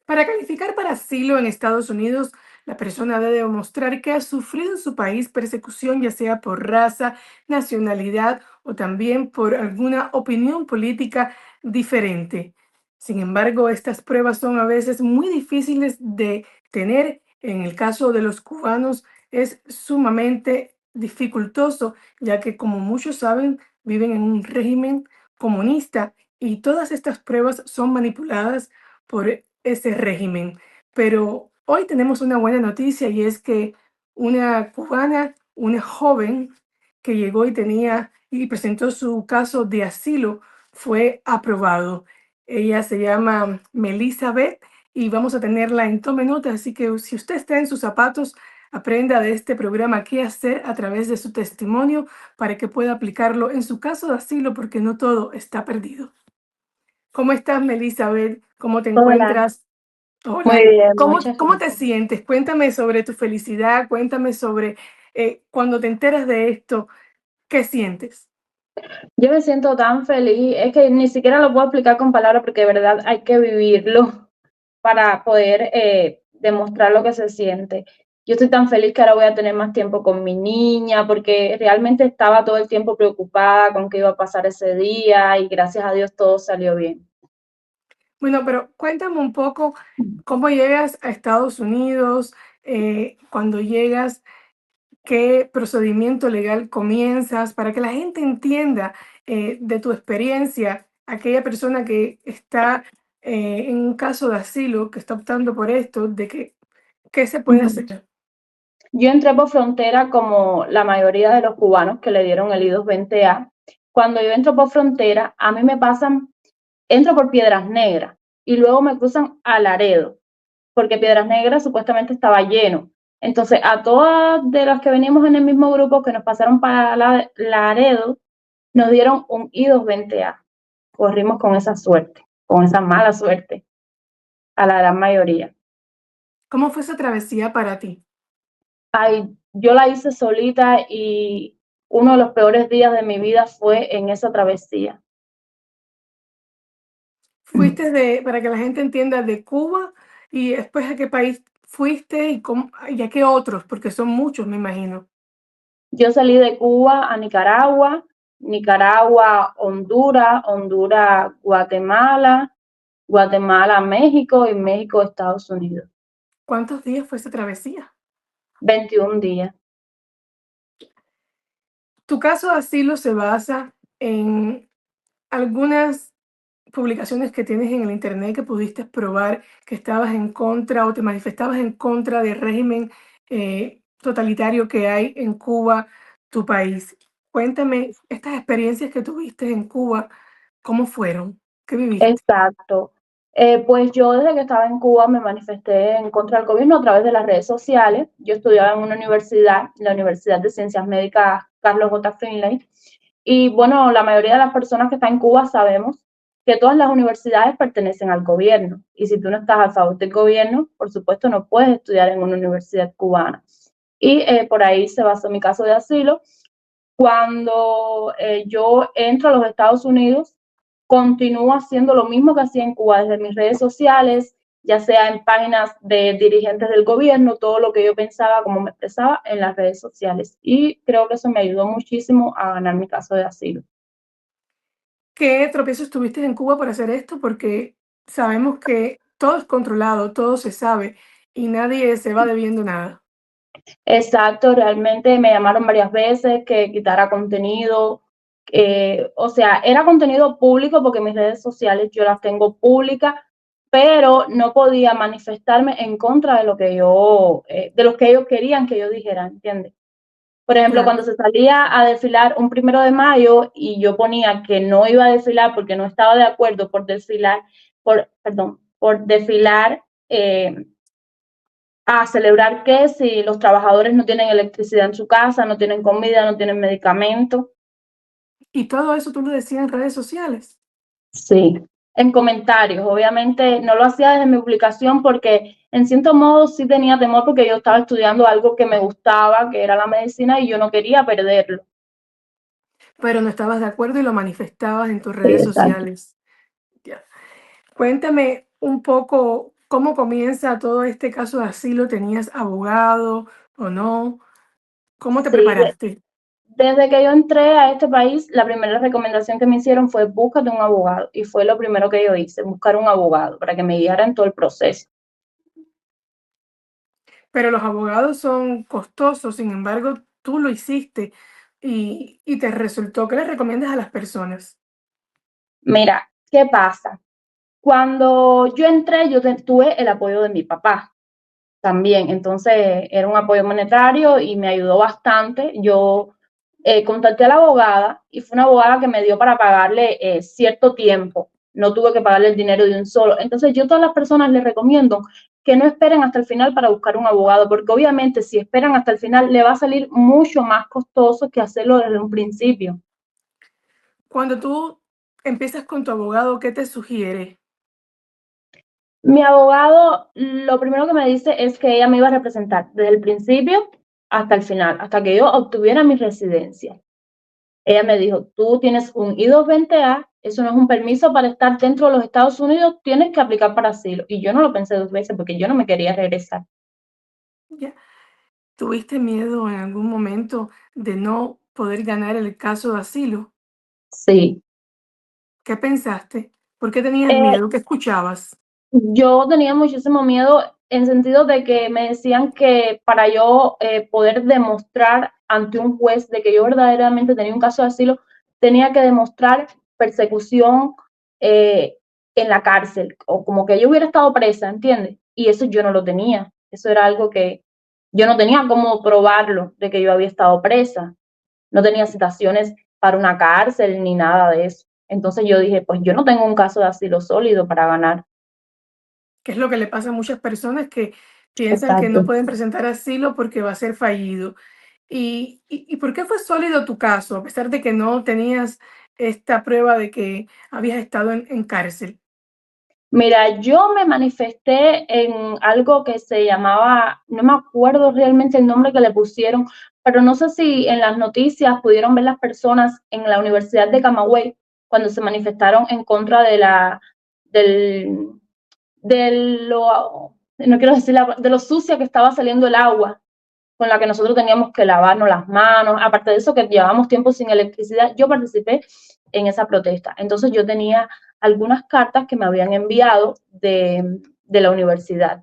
Para calificar para asilo en Estados Unidos, la persona debe demostrar que ha sufrido en su país persecución, ya sea por raza, nacionalidad o también por alguna opinión política diferente. Sin embargo, estas pruebas son a veces muy difíciles de tener. En el caso de los cubanos es sumamente dificultoso, ya que como muchos saben, viven en un régimen comunista y todas estas pruebas son manipuladas por ese régimen. Pero hoy tenemos una buena noticia y es que una cubana, una joven que llegó y presentó su caso de asilo, fue aprobado. Ella se llama Melissa Beth y vamos a tenerla en tome nota, así que si usted está en sus zapatos, aprenda de este programa qué hacer a través de su testimonio para que pueda aplicarlo en su caso de asilo, porque no todo está perdido. ¿Cómo estás, Melissa? ¿Cómo te Hola, encuentras? muy Hola, bien, ¿cómo, muchas cómo te gracias. sientes? Cuéntame sobre tu felicidad, cuéntame sobre cuando te enteras de esto, ¿qué sientes? Yo me siento tan feliz, es que ni siquiera lo puedo explicar con palabras porque de verdad hay que vivirlo para poder demostrar lo que se siente. Yo estoy tan feliz que ahora voy a tener más tiempo con mi niña porque realmente estaba todo el tiempo preocupada con qué iba a pasar ese día y gracias a Dios todo salió bien. Bueno, pero cuéntame un poco cómo llegas a Estados Unidos, cuando llegas, qué procedimiento legal comienzas, para que la gente entienda de tu experiencia, aquella persona que está en un caso de asilo, que está optando por esto, de que, qué se puede Ujú. hacer. Yo entré por frontera como la mayoría de los cubanos que le dieron el I-220A. Cuando yo entro por frontera, a mí me pasan entro por Piedras Negras y luego me cruzan a Laredo, porque Piedras Negras supuestamente estaba lleno. Entonces, a todas de las que venimos en el mismo grupo que nos pasaron para Laredo, nos dieron un I-220A. Corrimos con esa suerte, con esa mala suerte, a la gran mayoría. ¿Cómo fue esa travesía para ti? Ay, yo la hice solita y uno de los peores días de mi vida fue en esa travesía. Fuiste para que la gente entienda, de Cuba y después a qué país fuiste y a qué otros, porque son muchos, me imagino. Yo salí de Cuba a Nicaragua, Nicaragua, Honduras, Honduras, Guatemala, Guatemala, México y México, Estados Unidos. ¿Cuántos días fue esa travesía? 21 días. Tu caso de asilo se basa en algunas publicaciones que tienes en el internet que pudiste probar que estabas en contra o te manifestabas en contra del régimen totalitario que hay en Cuba, tu país. Cuéntame estas experiencias que tuviste en Cuba, ¿cómo fueron? ¿Qué viviste? Exacto. Pues yo desde que estaba en Cuba me manifesté en contra del gobierno a través de las redes sociales. Yo estudiaba en una universidad, la Universidad de Ciencias Médicas Carlos J. Finlay. Y bueno, la mayoría de las personas que están en Cuba sabemos que todas las universidades pertenecen al gobierno. Y si tú no estás a favor del gobierno, por supuesto no puedes estudiar en una universidad cubana. Y por ahí se basó mi caso de asilo. Cuando yo entro a los Estados Unidos, continúo haciendo lo mismo que hacía en Cuba desde mis redes sociales, ya sea en páginas de dirigentes del gobierno, todo lo que yo pensaba, como me expresaba en las redes sociales. Y creo que eso me ayudó muchísimo a ganar mi caso de asilo. ¿Qué tropiezos tuviste en Cuba para hacer esto? Porque sabemos que todo es controlado, todo se sabe y nadie se va debiendo nada. Exacto, realmente me llamaron varias veces que quitara contenido, o sea, era contenido público porque mis redes sociales yo las tengo públicas, pero no podía manifestarme en contra de lo que de lo que ellos querían que yo dijera, ¿entiendes? Por ejemplo, Claro. cuando se salía a desfilar un 1 de mayo y yo ponía que no iba a desfilar porque no estaba de acuerdo por desfilar, perdón, por desfilar a celebrar que si los trabajadores no tienen electricidad en su casa, no tienen comida, no tienen medicamentos. Y todo eso tú lo decías en redes sociales. Sí, en comentarios. Obviamente no lo hacía desde mi publicación porque en cierto modo sí tenía temor porque yo estaba estudiando algo que me gustaba, que era la medicina, y yo no quería perderlo. Pero no estabas de acuerdo y lo manifestabas en tus Sí, redes exacto. sociales. Ya. Cuéntame un poco ¿Cómo comienza todo este caso de asilo? ¿Tenías abogado o no? ¿Cómo te Sí, preparaste? desde que yo entré a este país, la primera recomendación que me hicieron fue búscate un abogado. Y fue lo primero que yo hice, buscar un abogado para que me guiara en todo el proceso. Pero los abogados son costosos, sin embargo, tú lo hiciste y te resultó. ¿Qué le recomiendas a las personas? Mira, ¿qué pasa? Cuando yo entré, tuve el apoyo de mi papá también, entonces era un apoyo monetario y me ayudó bastante. Yo contacté a la abogada y fue una abogada que me dio para pagarle cierto tiempo, no tuve que pagarle el dinero de un solo. Entonces yo a todas las personas les recomiendo que no esperen hasta el final para buscar un abogado, porque obviamente si esperan hasta el final le va a salir mucho más costoso que hacerlo desde un principio. Cuando tú empiezas con tu abogado, ¿qué te sugiere? Mi abogado, lo primero que me dice es que ella me iba a representar desde el principio hasta el final, hasta que yo obtuviera mi residencia. Ella me dijo, tú tienes un I-220A, eso no es un permiso para estar dentro de los Estados Unidos, tienes que aplicar para asilo. Y yo no lo pensé dos veces porque yo no me quería regresar. Ya. ¿Tuviste miedo en algún momento de no poder ganar el caso de asilo? Sí. ¿Qué pensaste? ¿Por qué tenías Eh, miedo? ¿Qué escuchabas? Yo tenía muchísimo miedo en sentido de que me decían que para yo poder demostrar ante un juez de que yo verdaderamente tenía un caso de asilo, tenía que demostrar persecución eh, en la cárcel, o como que yo hubiera estado presa, ¿entiendes? Y eso yo no lo tenía. Eso era algo que yo no tenía cómo probarlo de que yo había estado presa. No tenía citaciones para una cárcel ni nada de eso. Entonces yo dije, pues yo no tengo un caso de asilo sólido para ganar. Que es lo que le pasa a muchas personas que piensan que no Exacto. pueden presentar asilo porque va a ser fallido. ¿Y por qué fue sólido tu caso, a pesar de que no tenías esta prueba de que habías estado en cárcel? Mira, yo me manifesté en algo que se llamaba, no me acuerdo realmente el nombre que le pusieron, pero no sé si en las noticias pudieron ver las personas en la Universidad de Camagüey cuando se manifestaron en contra del, de no quiero decir, de lo sucia que estaba saliendo el agua con la que nosotros teníamos que lavarnos las manos. Aparte de eso, que llevábamos tiempo sin electricidad, yo participé en esa protesta. Entonces yo tenía algunas cartas que me habían enviado de la universidad.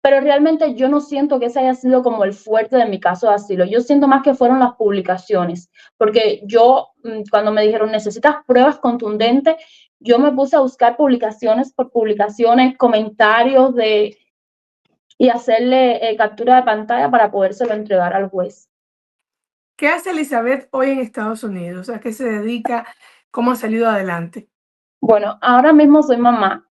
Pero realmente yo no siento que ese haya sido como el fuerte de mi caso de asilo. Yo siento más que fueron las publicaciones, porque yo, cuando me dijeron necesitas pruebas contundentes, yo me puse a buscar publicaciones por publicaciones, comentarios y hacerle captura de pantalla para podérselo entregar al juez. ¿Qué hace Elizabeth hoy en Estados Unidos? ¿A qué se dedica? ¿Cómo ha salido adelante? Bueno, ahora mismo soy mamá.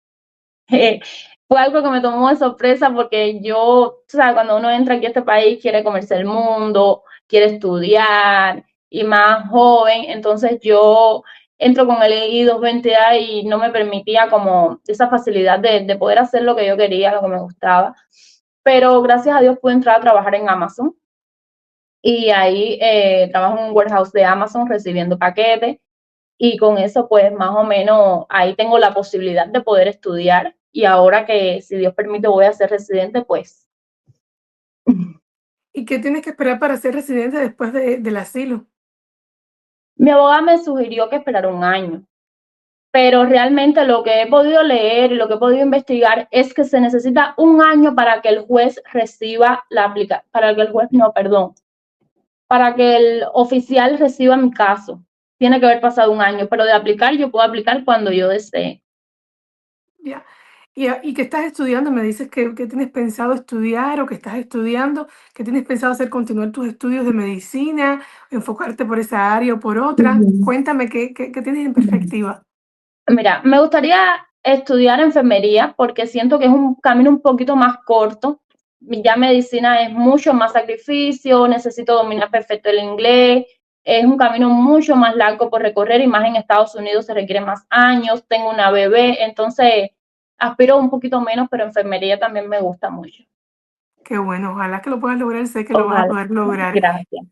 Eh, Fue algo que me tomó de sorpresa porque yo, tú sabes, cuando uno entra aquí a este país quiere comerse el mundo, quiere estudiar y más joven, entonces yo entro con el I-220A y no me permitía como esa facilidad de poder hacer lo que yo quería, lo que me gustaba. Pero gracias a Dios pude entrar a trabajar en Amazon y ahí trabajo en un warehouse de Amazon recibiendo paquetes y con eso pues más o menos ahí tengo la posibilidad de poder estudiar y ahora que si Dios permite voy a ser residente pues ¿Y qué tienes que esperar para ser residente después del asilo? mi abogada me sugirió que esperara un año, pero realmente lo que he podido leer y lo que he podido investigar es que se necesita un año para que el juez reciba la aplicación, para que el juez, no, perdón, para que el oficial reciba mi caso. Tiene que haber pasado un año, pero de aplicar yo puedo aplicar cuando yo desee. Ya. Y que estás estudiando, me dices que tienes pensado estudiar o que estás estudiando, que tienes pensado hacer continuar tus estudios de medicina, enfocarte por esa área o por otra. Ujú. Cuéntame qué tienes en perspectiva. Mira, me gustaría estudiar enfermería porque siento que es un camino un poquito más corto. Ya medicina es mucho más sacrificio, necesito dominar perfecto el inglés, es un camino mucho más largo por recorrer y más en Estados Unidos se requiere más años, tengo una bebé, entonces aspiro un poquito menos, pero enfermería también me gusta mucho. Qué bueno, ojalá que lo puedas lograr, sé que lo vas a Ojalá. poder lograr. Gracias.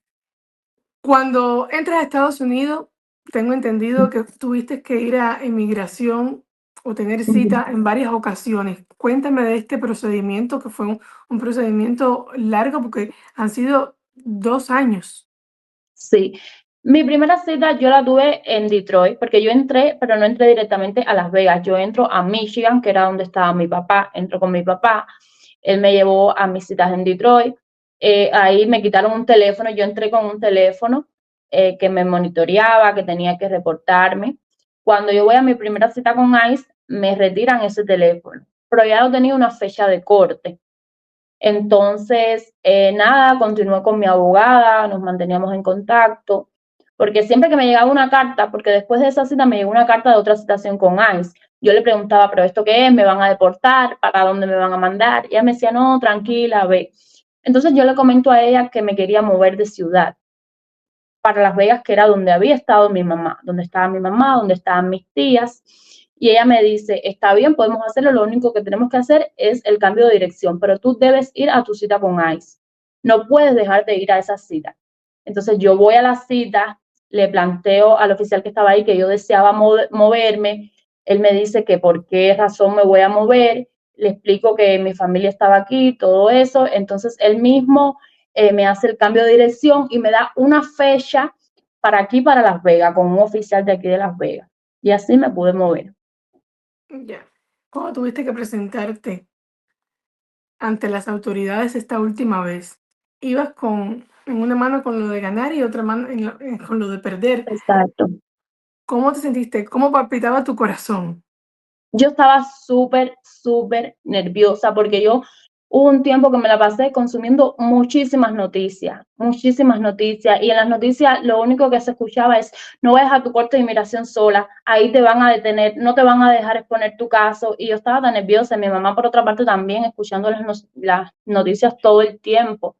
Cuando entras a Estados Unidos, tengo entendido que tuviste que ir a inmigración o tener Ujú. cita en varias ocasiones. Cuéntame de este procedimiento, que fue un procedimiento largo porque han sido 2 años. Sí. Mi primera cita yo la tuve en Detroit, porque yo entré, pero no entré directamente a Las Vegas. Yo entro a Michigan, que era donde estaba mi papá. Entro con mi papá. Él me llevó a mis citas en Detroit. Ahí me quitaron un teléfono. Yo entré con un teléfono que me monitoreaba, que tenía que reportarme. Cuando yo voy a mi primera cita con ICE, me retiran ese teléfono. Pero ya no tenía una fecha de corte. Entonces, nada, continué con mi abogada, nos manteníamos en contacto, porque siempre que me llegaba una carta, porque después de esa cita me llegó una carta de otra citación con ICE, yo le preguntaba, pero ¿esto qué es? ¿Me van a deportar? ¿Para dónde me van a mandar? Y ella me decía, no, tranquila, ve. Entonces yo le comento a ella que me quería mover de ciudad para Las Vegas, que era donde había estado mi mamá, donde estaba mi mamá, donde estaban mis tías. Y ella me dice, está bien, podemos hacerlo, lo único que tenemos que hacer es el cambio de dirección, pero tú debes ir a tu cita con ICE. No puedes dejar de ir a esa cita. Entonces yo voy a la cita, le planteo al oficial que estaba ahí que yo deseaba moverme, él me dice que por qué razón me voy a mover, le explico que mi familia estaba aquí, todo eso, entonces él mismo me hace el cambio de dirección y me da una fecha para aquí, para Las Vegas, con un oficial de aquí de Las Vegas. Y así me pude mover. Ya. ¿Cómo tuviste que presentarte ante las autoridades esta última vez? Ibas en una mano con lo de ganar y otra mano con lo de perder. Exacto. ¿Cómo te sentiste? ¿Cómo palpitaba tu corazón? Yo estaba súper, súper nerviosa porque yo hubo un tiempo que me la pasé consumiendo muchísimas noticias, y en las noticias lo único que se escuchaba es, no vayas a tu corte de inmigración sola, ahí te van a detener, no te van a dejar exponer tu caso, y yo estaba tan nerviosa, mi mamá por otra parte también escuchando las noticias todo el tiempo.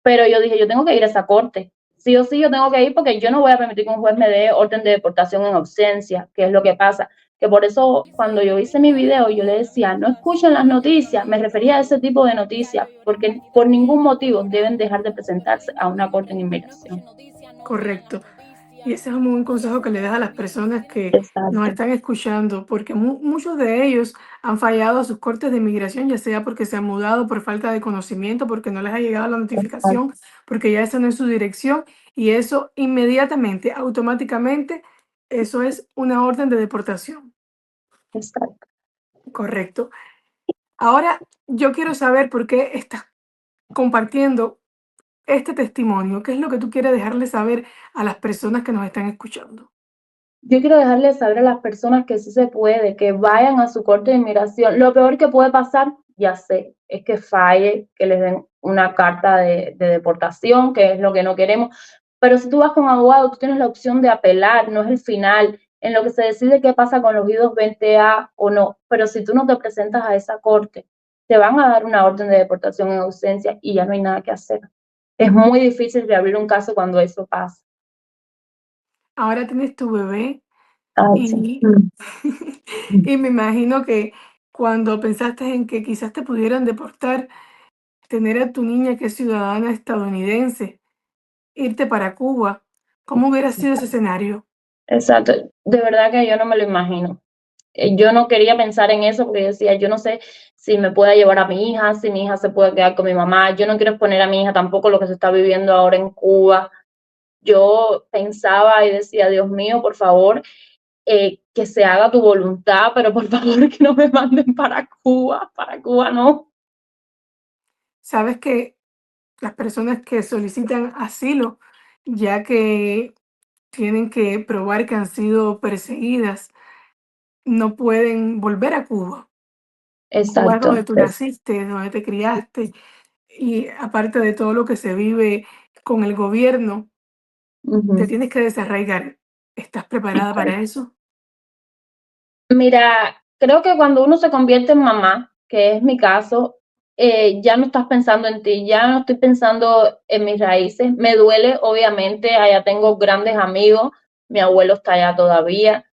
Pero yo dije, yo tengo que ir a esa corte. Sí o sí, yo tengo que ir porque yo no voy a permitir que un juez me dé orden de deportación en ausencia, que es lo que pasa. Que por eso, cuando yo hice mi video, yo le decía, no escuchen las noticias, me refería a ese tipo de noticias, porque por ningún motivo deben dejar de presentarse a una corte en inmigración. Correcto. Y ese es un buen consejo que le das a las personas que nos Exacto, están escuchando, porque muchos de ellos han fallado a sus cortes de inmigración, ya sea porque se han mudado por falta de conocimiento, porque no les ha llegado la exacto, notificación, porque ya esa no es su dirección, y eso inmediatamente, automáticamente, eso es una orden de deportación. exacto. Correcto. Ahora, yo quiero saber por qué estás compartiendo este testimonio. ¿Qué es lo que tú quieres dejarle saber a las personas que nos están escuchando? Yo quiero dejarles saber a las personas que sí se puede, que vayan a su corte de inmigración. Lo peor que puede pasar, ya sé, es que falle, que les den una carta de deportación, que es lo que no queremos. Pero si tú vas con abogado, tú tienes la opción de apelar, no es el final, en lo que se decide qué pasa con los I-220A o no. Pero si tú no te presentas a esa corte, te van a dar una orden de deportación en ausencia y ya no hay nada que hacer. Es muy difícil reabrir un caso cuando eso pasa. Ahora tienes tu bebé Ay, sí. y, y me imagino que cuando pensaste en que quizás te pudieran deportar, tener a tu niña que es ciudadana estadounidense, irte para Cuba, ¿cómo hubiera sido ese escenario? Exacto, de verdad que yo no me lo imagino. Yo no quería pensar en eso porque yo decía, yo no sé si me pueda llevar a mi hija, si mi hija se puede quedar con mi mamá. Yo no quiero exponer a mi hija tampoco lo que se está viviendo ahora en Cuba. Yo pensaba y decía, Dios mío, por favor, que se haga tu voluntad, pero por favor que no me manden para Cuba no. Sabes que las personas que solicitan asilo, ya que tienen que probar que han sido perseguidas, no pueden volver a Cuba. Cuba es donde Exacto. tú naciste, donde te criaste, y aparte de todo lo que se vive con el gobierno, te Ujú. tienes que desarraigar. ¿Estás preparada para eso? Mira, creo que cuando uno se convierte en mamá, que es mi caso, ya no estás pensando en ti, ya no estoy pensando en mis raíces. Me duele, obviamente, allá tengo grandes amigos, mi abuelo está allá todavía,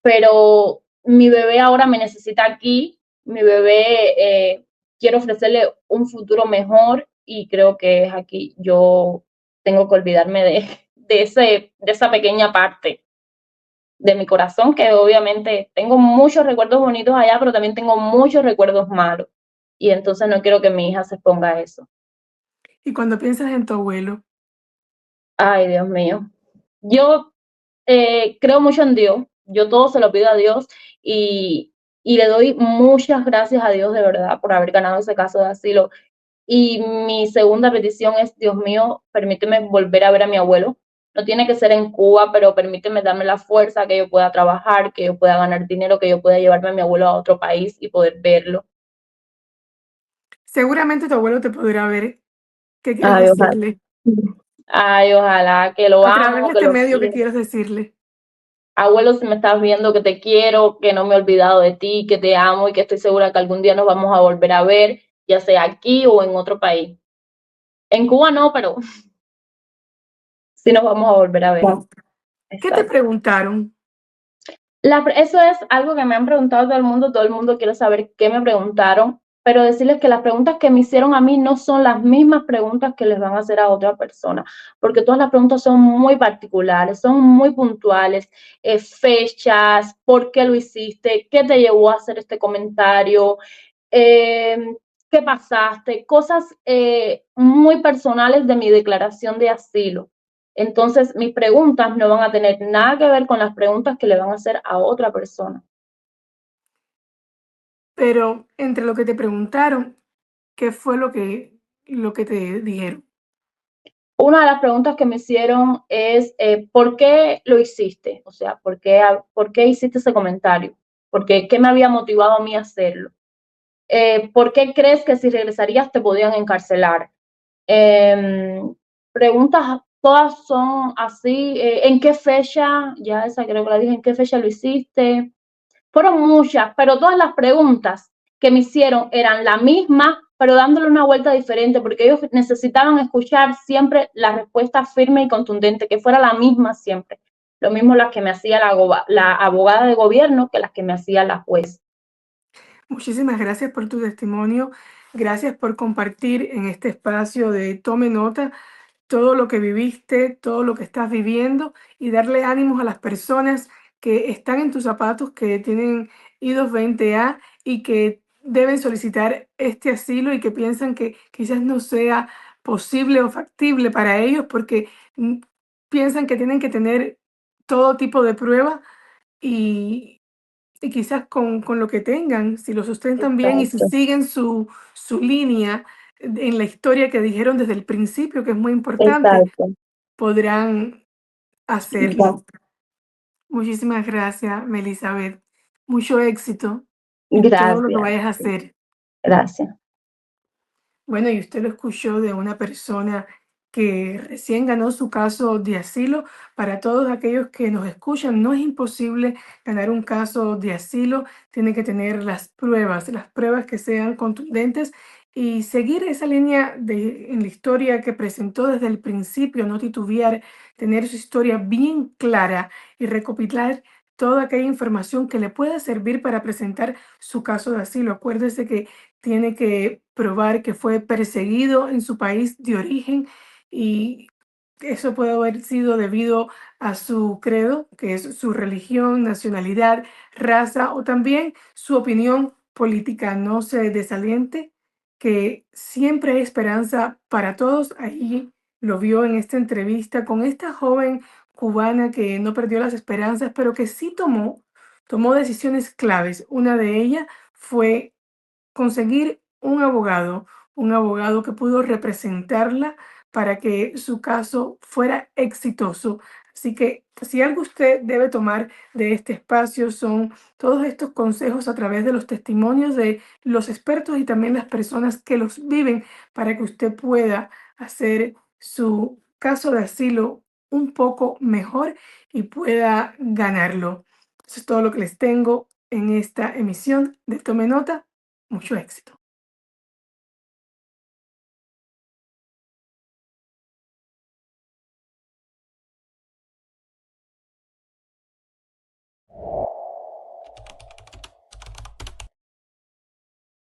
pero mi bebé ahora me necesita aquí, mi bebé, quiero ofrecerle un futuro mejor y creo que es aquí. Yo tengo que olvidarme de esa pequeña parte. de mi corazón, que obviamente tengo muchos recuerdos bonitos allá, pero también tengo muchos recuerdos malos. Y entonces no quiero que mi hija se exponga a eso. Y cuando piensas en tu abuelo, Ay, Dios mío. Yo creo mucho en Dios, yo todo se lo pido a Dios y, y le doy muchas gracias a Dios de verdad por haber ganado ese caso de asilo. Y mi segunda petición es, Dios mío, permíteme volver a ver a mi abuelo. No tiene que ser en Cuba, pero permíteme darme la fuerza, que yo pueda trabajar, que yo pueda ganar dinero, que yo pueda llevarme a mi abuelo a otro país y poder verlo. seguramente tu abuelo te podrá ver. ¿Qué quieres Ay, ojalá. decirle? Ay, ojalá que lo A través de amo, que este lo medio, ¿qué quiero. quieres decirle? Abuelo, si me estás viendo, que te quiero, que no me he olvidado de ti, que te amo y que estoy segura que algún día nos vamos a volver a ver, ya sea aquí o en otro país. En Cuba no, pero sí nos vamos a volver a ver. ¿Qué te Exacto. preguntaron? Eso es algo que me han preguntado todo el mundo quiere saber qué me preguntaron, pero decirles que las preguntas que me hicieron a mí no son las mismas preguntas que les van a hacer a otra persona, porque todas las preguntas son muy particulares, son muy puntuales, fechas, por qué lo hiciste, qué te llevó a hacer este comentario, eh, qué pasaste, cosas muy personales de mi declaración de asilo. Entonces, mis preguntas no van a tener nada que ver con las preguntas que le van a hacer a otra persona. Pero entre lo que te preguntaron, ¿qué fue lo que te dijeron? Una de las preguntas que me hicieron es, ¿por qué lo hiciste? O sea, por qué hiciste ese comentario? ¿Qué me había motivado a mí a hacerlo? ¿Por qué crees que si regresarías te podían encarcelar? Eh, Preguntas, todas son así. ¿En qué fecha? Ya esa creo que la dije, ¿en qué fecha lo hiciste? Fueron muchas, pero todas las preguntas que me hicieron eran la misma, pero dándole una vuelta diferente, porque ellos necesitaban escuchar siempre la respuesta firme y contundente, que fuera la misma siempre. Lo mismo las que me hacía la abogada de gobierno que las que me hacía la juez. Muchísimas gracias por tu testimonio. Gracias por compartir en este espacio de Tome Nota todo lo que viviste, todo lo que estás viviendo y darle ánimos a las personas que están en tus zapatos, que tienen I-220 a y que deben solicitar este asilo y que piensan que quizás no sea posible o factible para ellos porque mm, piensan que tienen que tener todo tipo de prueba y, y quizás con lo que tengan, si lo sustentan bien y si Exacto, siguen su línea en la historia que dijeron desde el principio, que es muy importante, exacto. podrán Exacto. hacerlo. Muchísimas gracias, Melizabeth. Mucho éxito en todo lo que Gracias, vayas a hacer. gracias. Bueno, y usted lo escuchó de una persona que recién ganó su caso de asilo. Para todos aquellos que nos escuchan, no es imposible ganar un caso de asilo. Tiene que tener las pruebas que sean contundentes y seguir esa línea en la historia que presentó desde el principio, no titubear, tener su historia bien clara y recopilar toda aquella información que le pueda servir para presentar su caso de asilo. Acuérdese que tiene que probar que fue perseguido en su país de origen y eso puede haber sido debido a su credo, que es su religión, nacionalidad, raza o también su opinión política. No se desaliente, que siempre hay esperanza para todos. Ahí lo vio en esta entrevista con esta joven cubana que no perdió las esperanzas, pero que sí tomó decisiones claves. Una de ellas fue conseguir un abogado que pudo representarla para que su caso fuera exitoso. Así que si algo usted debe tomar de este espacio son todos estos consejos a través de los testimonios de los expertos y también las personas que los viven para que usted pueda hacer su caso de asilo un poco mejor y pueda ganarlo. Eso es todo lo que les tengo en esta emisión de Tome Nota. Mucho éxito.